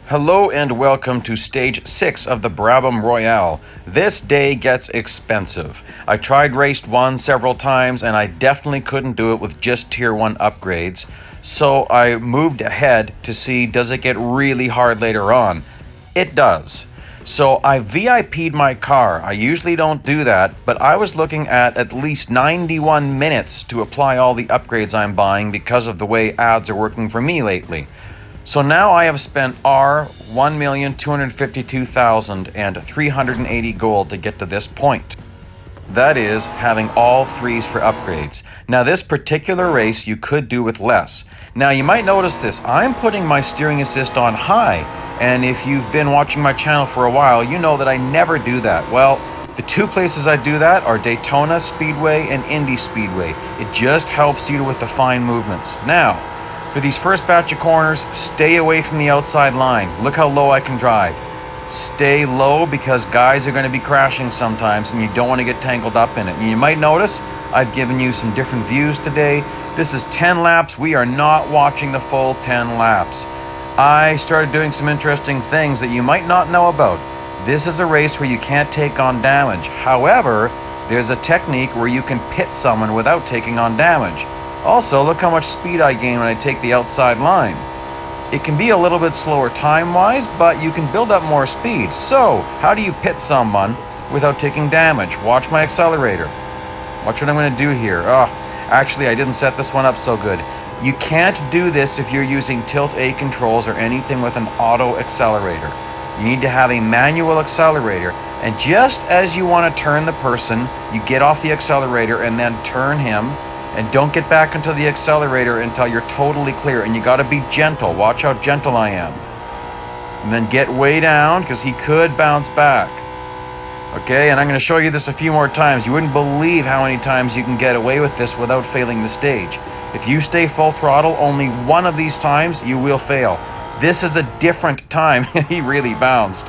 Hello and welcome to stage 6 of the Brabham Royale. This day gets expensive. I tried race 1 several times and I definitely couldn't do it with just tier 1 upgrades. So I moved ahead to see, does it get really hard later on? It does. So I VIP'd my car. I usually don't do that, but I was looking at least 91 minutes to apply all the upgrades I'm buying because of the way ads are working for me lately. So now I have spent 1,252,380 gold to get to this point. That is, having all threes for upgrades. Now this particular race you could do with less. Now you might notice this, I'm putting my steering assist on high, and if you've been watching my channel for a while, you know that I never do that. Well, the two places I do that are Daytona Speedway and Indy Speedway. It just helps you with the fine movements. Now, for these first batch of corners, stay away from the outside line. Look how low I can drive. Stay low because guys are going to be crashing sometimes and you don't want to get tangled up in it. And you might notice I've given you some different views today. This is 10 laps. We are not watching the full 10 laps. I started doing some interesting things that you might not know about. This is a race where you can't take on damage. However, there's a technique where you can pit someone without taking on damage. Also, look how much speed I gain when I take the outside line. It can be a little bit slower time-wise, but you can build up more speed. So, how do you pit someone without taking damage? Watch my accelerator. Watch what I'm going to do here. Actually, I didn't set this one up so good. You can't do this if you're using Tilt A controls or anything with an auto accelerator. You need to have a manual accelerator, and just as you want to turn the person, you get off the accelerator and then turn him. And don't get back into the accelerator until you're totally clear. And you got to be gentle. Watch how gentle I am. And then get way down because he could bounce back. Okay, and I'm going to show you this a few more times. You wouldn't believe how many times you can get away with this without failing the stage. If you stay full throttle only one of these times, you will fail. This is a different time. He really bounced.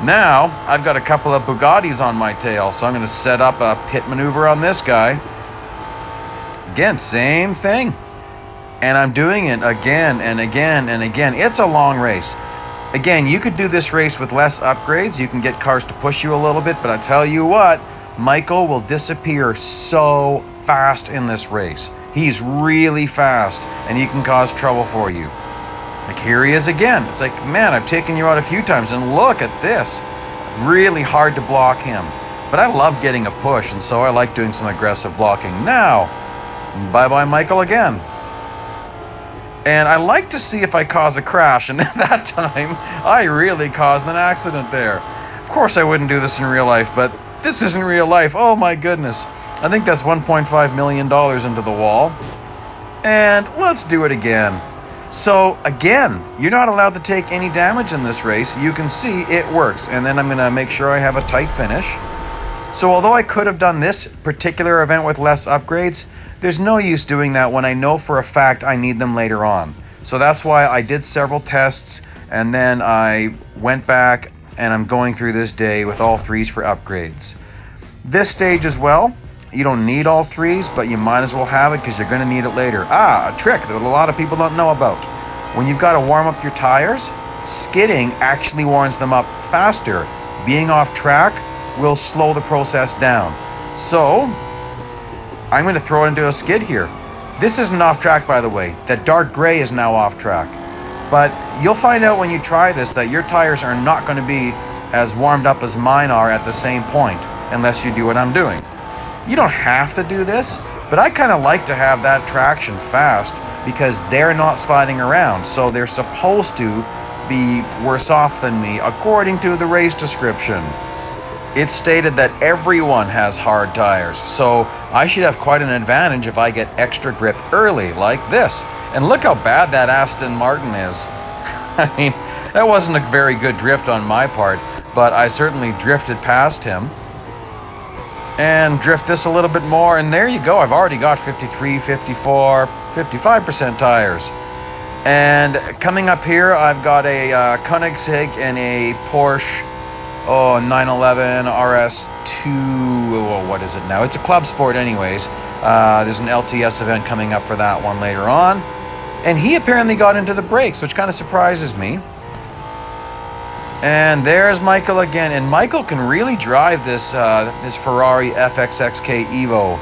Now, I've got a couple of Bugattis on my tail. So I'm going to set up a pit maneuver on this guy. Again, same thing. And I'm doing it again and again and again. It's a long race. Again, you could do this race with less upgrades. You can get cars to push you a little bit, but I tell you what, Michael will disappear so fast in this race. He's really fast and he can cause trouble for you. Like here he is again. It's like, man, I've taken you out a few times and look at this. Really hard to block him. But I love getting a push, and so I like doing some aggressive blocking. Now, bye-bye Michael again. And I like to see if I cause a crash, and at that time, I really caused an accident there. Of course I wouldn't do this in real life, but this isn't real life. Oh my goodness. I think that's $1.5 million into the wall. And let's do it again. So again, you're not allowed to take any damage in this race. You can see it works. And then I'm going to make sure I have a tight finish. So although I could have done this particular event with less upgrades, there's no use doing that when I know for a fact I need them later on. So that's why I did several tests and then I went back and I'm going through this day with all threes for upgrades. This stage as well, you don't need all threes, but you might as well have it because you're going to need it later. A trick that a lot of people don't know about. When you've got to warm up your tires, skidding actually warms them up faster. Being off track will slow the process down. So I'm going to throw it into a skid here. This isn't off track, by the way. That dark gray is now off track. But you'll find out when you try this that your tires are not going to be as warmed up as mine are at the same point, unless you do what I'm doing. You don't have to do this, but I kind of like to have that traction fast because they're not sliding around, so they're supposed to be worse off than me, according to the race description. It's stated that everyone has hard tires, so I should have quite an advantage if I get extra grip early, like this. And look how bad that Aston Martin is. I mean, that wasn't a very good drift on my part, but I certainly drifted past him. And drift this a little bit more, and there you go. I've already got 53, 54, 55% tires. And coming up here, I've got a Koenigsegg and a Porsche 911 RS2, what is it now? It's a Club Sport anyways. There's an LTS event coming up for that one later on. And he apparently got into the brakes, which kind of surprises me. And there's Michael again, and Michael can really drive this this Ferrari FXXK Evo.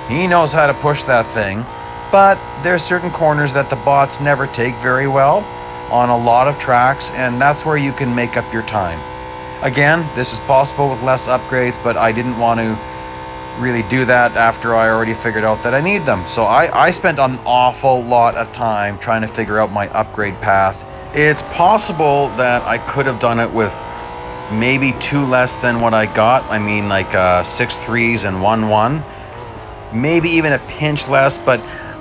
He knows how to push that thing, but there's certain corners that the bots never take very well on a lot of tracks, and that's where you can make up your time. Again, this is possible with less upgrades, but I didn't want to really do that after I already figured out that I need them. So I spent an awful lot of time trying to figure out my upgrade path. It's possible that I could have done it with maybe 2 less than what I got. I mean, like 6 3s and 1 1. Maybe even a pinch less, but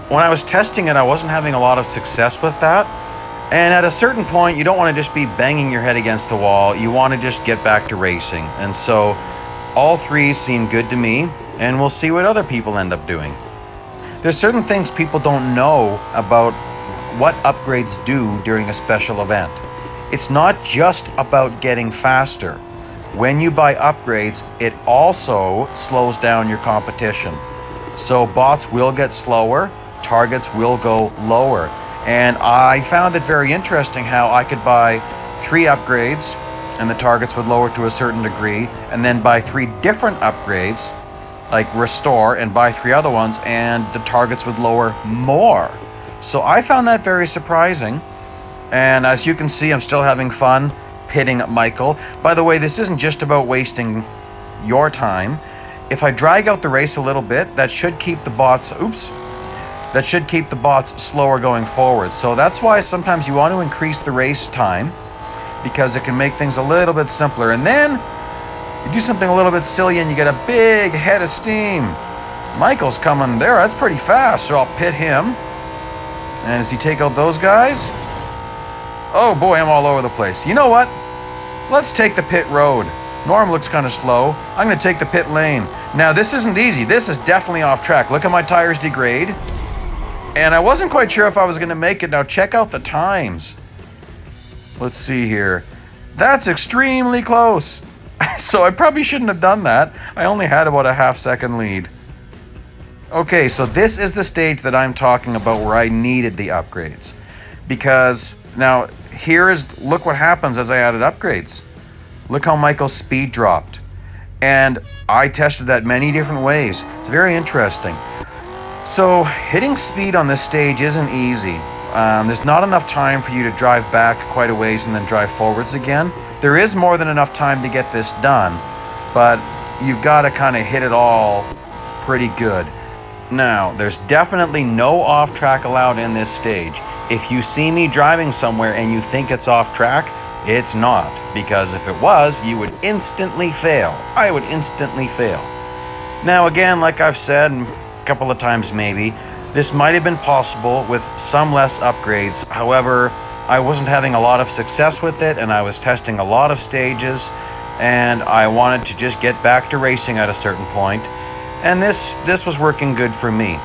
when I was testing it, I wasn't having a lot of success with that. And at a certain point, you don't want to just be banging your head against the wall. You want to just get back to racing. And so all 3s seem good to me, and we'll see what other people end up doing. There's certain things people don't know about what upgrades do during a special event. It's not just about getting faster. When you buy upgrades, it also slows down your competition. So bots will get slower, targets will go lower. And I found it very interesting how I could buy 3 upgrades and the targets would lower to a certain degree, and then buy 3 different upgrades, like restore, and buy 3 other ones, and the targets would lower more. So I found that very surprising, and as you can see, I'm still having fun pitting Michael. By the way, this isn't just about wasting your time. If I drag out the race a little bit, that should keep the bots, that should keep the bots slower going forward. So that's why sometimes you want to increase the race time, because it can make things a little bit simpler. And then you do something a little bit silly and you get a big head of steam. Michael's coming there, that's pretty fast, so I'll pit him. And does he take out those guys? Oh boy, I'm all over the place. You know what? Let's take the pit road. Norm looks kind of slow. I'm going to take the pit lane. Now, this isn't easy. This is definitely off track. Look at my tires degrade. And I wasn't quite sure if I was going to make it. Now, check out the times. Let's see here. That's extremely close. So I probably shouldn't have done that. I only had about a half-second lead. Okay, so this is the stage that I'm talking about where I needed the upgrades. Because now look what happens as I added upgrades. Look how Michael's speed dropped. And I tested that many different ways. It's very interesting. So hitting speed on this stage isn't easy. There's not enough time for you to drive back quite a ways and then drive forwards again. There is more than enough time to get this done, but you've got to kind of hit it all pretty good. Now, there's definitely no off track allowed in this stage. If you see me driving somewhere and you think it's off track, it's not, because if it was, you would instantly fail. I would instantly fail. Now, again, like I've said a couple of times maybe, this might have been possible with some less upgrades. However, I wasn't having a lot of success with it, and I was testing a lot of stages, and I wanted to just get back to racing at a certain point. And this was working good for me.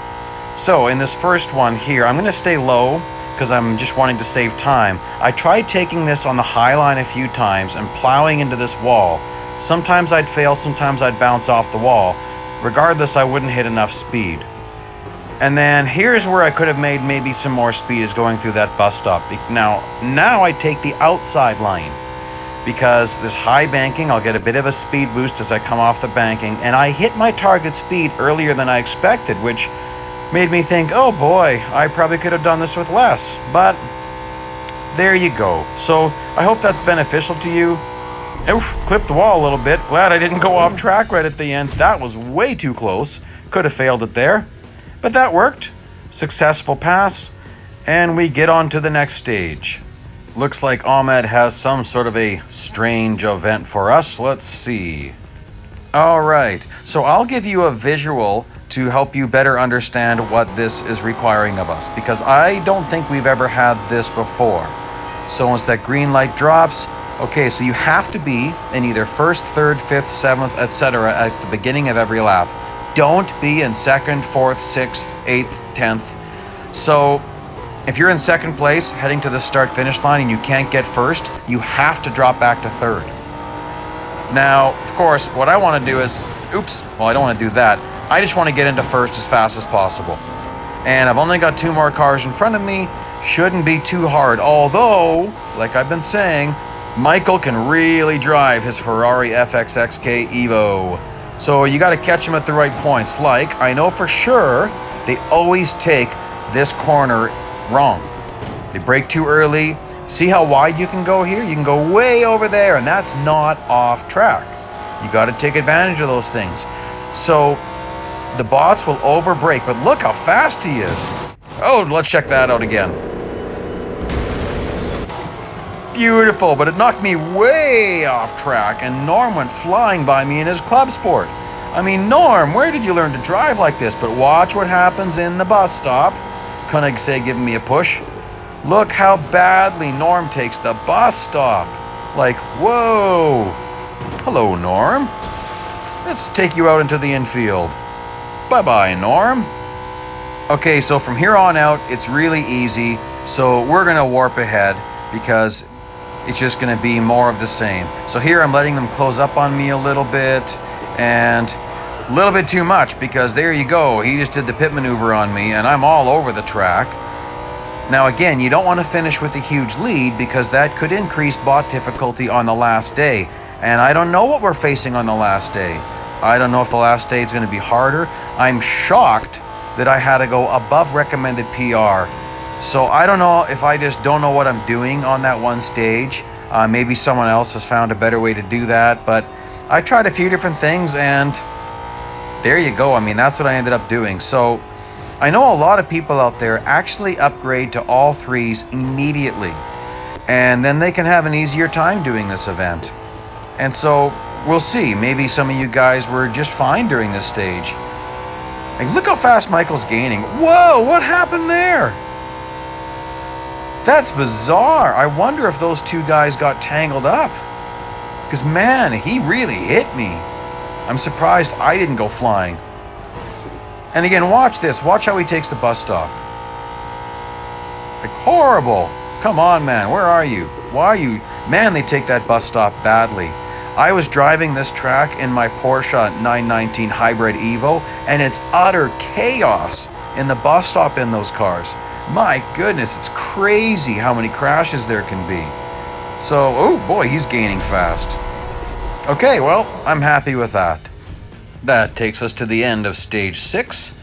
So in this first one here, I'm going to stay low because I'm just wanting to save time. I tried taking this on the high line a few times and plowing into this wall. Sometimes I'd fail, sometimes I'd bounce off the wall. Regardless, I wouldn't hit enough speed. And then here's where I could have made maybe some more speed, is going through that bus stop. Now I take the outside line. Because there's high banking, I'll get a bit of a speed boost as I come off the banking, and I hit my target speed earlier than I expected, which made me think, oh boy, I probably could have done this with less. But there you go. So I hope that's beneficial to you. Oof, clipped the wall a little bit. Glad I didn't go off track right at the end. That was way too close. Could have failed it there. But that worked. Successful pass. And we get on to the next stage. Looks like Ahmed has some sort of a strange event for us. Let's see. All right, so I'll give you a visual to help you better understand what this is requiring of us, because I don't think we've ever had this before. So once that green light drops, okay, so you have to be in either first, third, fifth, seventh, etc. at the beginning of every lap. Don't be in second, fourth, sixth, eighth, 10th. So if you're in second place, heading to the start-finish line, and you can't get first, you have to drop back to third. Now, of course, what I want to do is, I don't want to do that. I just want to get into first as fast as possible. And I've only got 2 more cars in front of me. Shouldn't be too hard. Although, like I've been saying, Michael can really drive his Ferrari FXXK Evo. So you got to catch him at the right points. Like, I know for sure they always take this corner wrong. They brake too early. See how wide you can go here? You can go way over there, and that's not off track. You got to take advantage of those things. So the bots will over brake, but look how fast he is. Oh, let's check that out again. Beautiful, but it knocked me way off track, and Norm went flying by me in his club sport. I mean, Norm, where did you learn to drive like this? But watch what happens in the bus stop. Koenigsegg giving me a push. Look how badly Norm takes the bus stop. Like, whoa. Hello, Norm. Let's take you out into the infield. Bye-bye, Norm. Okay, so from here on out, it's really easy. So we're going to warp ahead because it's just going to be more of the same. So here I'm letting them close up on me a little bit, and a little bit too much, because there you go. He just did the pit maneuver on me, and I'm all over the track. Now again, you don't want to finish with a huge lead, because that could increase bot difficulty on the last day. And I don't know what we're facing on the last day. I don't know if the last day is going to be harder. I'm shocked that I had to go above recommended PR. So I don't know if I just don't know what I'm doing on that one stage. Maybe someone else has found a better way to do that. But I tried a few different things, and there you go. I mean, that's what I ended up doing. So I know a lot of people out there actually upgrade to all threes immediately, and then they can have an easier time doing this event. And so we'll see. Maybe some of you guys were just fine during this stage. Like, look how fast Michael's gaining. Whoa, what happened there? That's bizarre. I wonder if those two guys got tangled up. Because, man, he really hit me. I'm surprised I didn't go flying. And again, watch this. Watch how he takes the bus stop. Like, horrible. Come on, man. Where are you? Why are you? Man, they take that bus stop badly. I was driving this track in my Porsche 919 Hybrid Evo, and it's utter chaos in the bus stop in those cars. My goodness, it's crazy how many crashes there can be. So, oh boy, he's gaining fast. Okay, well, I'm happy with that. That takes us to the end of stage 6.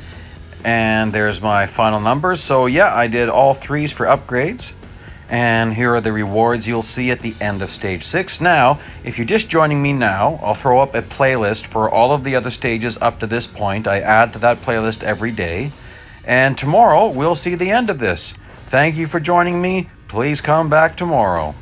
And there's my final numbers. So yeah, I did all threes for upgrades. And here are the rewards you'll see at the end of stage 6. Now, if you're just joining me now, I'll throw up a playlist for all of the other stages up to this point. I add to that playlist every day. And tomorrow, we'll see the end of this. Thank you for joining me. Please come back tomorrow.